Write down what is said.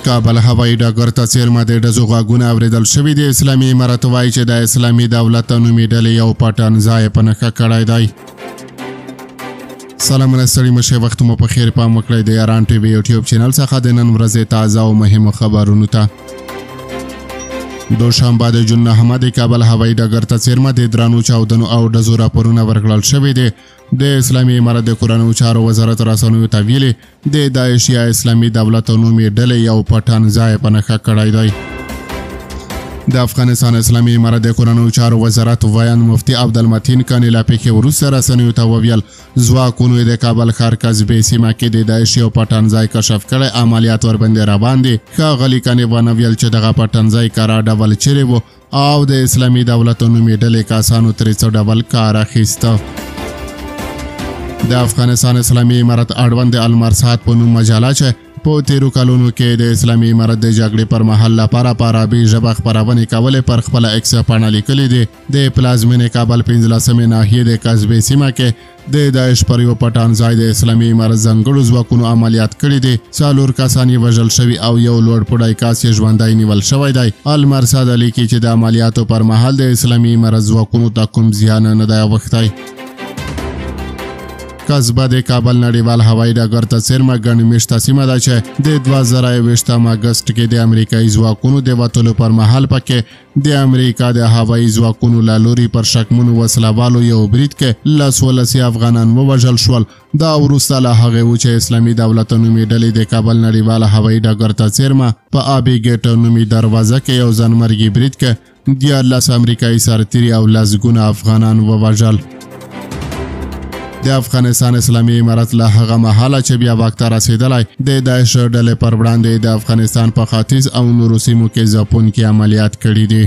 کابل هوایي ډګر ته څیرمه د ډزو غږونه اورېدل شوي دي. اسلامي امارت وایي چې د اسلامي دولت نومي ډلې یو پټن ځای په نښه کړی دی. سلامونه ستړي مشه، وخت مو په خیر، پام وکړئ د یاران ټي وي یوټیوب چینل څخه د نن ورځې تازه او مهمو خبرونو ته. دوشنبه د جون 9 د کابل هوایي ډګر ته څیرمه د درانو چاودنو او ډزو راپورونه ورکړل شوي دي. د اسلامي امارت د کورنیو چارو وزارت رسنیو ته ویلي د داعش یا اسلامي دولت نومي ډلې یو پټن ځای په نښه کړی دی. د افغانستان اسلامي امارت د کورنیو چارو وزارت ویان مفتي عبدالمتین کانی لا پیښې وروسته رسنیو ته وویل ځواکونو د کابل ښار قصبې سیمه کې د داعش یو پټن ځای کشف کړی، عملیات ورباندې روان دي. ښاغلي کانی ونویل چې دغه پټن ځای کارا ډول چیرې و او د اسلامي دولت نومي ډلې کسانو ترې څه ډول کار اخیسته. د افغانستان اسلامي امارت اړوند د المرصاد په نوم مجله چې په تیرو کلونو کې د اسلامي امارت د جګړې پر مهال لپاره په عربي ژبه خپرونې کولې پر خپله ایکس پاڼه لیکلې دي. د پلازمینې کابل 15مې ناحیې د قصبې سیمه کې د داعش پر یو پټان ځای د اسلامي امارت ځانګړو ځواکونو عملیات کړي دي. 4 کسان یې وژل شوي او یو لوړ پوړی کس یې ژوندی نیول شوی دی. المرصاد لیکي چې د عملیاتو پر مهال د اسلامي امارت ځواکونو ته کوم زیان نه دی اوښتی. قصبه د کابل نړیوال هوایي ډګر ته څیرمه ګڼ میشته سیمه ده چې د 2021 اګست کې د امریکایي ځواکونو د وتلو پر مهال پکې د امریکا د هوایي ځواکونو له لوري پر شکمنو وسلوالو یو برید کې 10 افغانان ووژل شول. دا وروسته له هغې و چې اسلامي دولت نومي ډلې د کابل نړیوال هوایي ډګر ته څیرمه په آبي ګیټ نومي دروازه کې یو ځانمرګي برید کې 14 امریکایي سرتیري او لسګونه افغانان ووژل. د افغانستان اسلامي امارت له هغه مهاله چې بیا واک ته رسېدلی د داعش ډلې پر وړاندې د افغانستان په ختیځ او نورو سیمو کې ځپونکي عملیات کړي دي.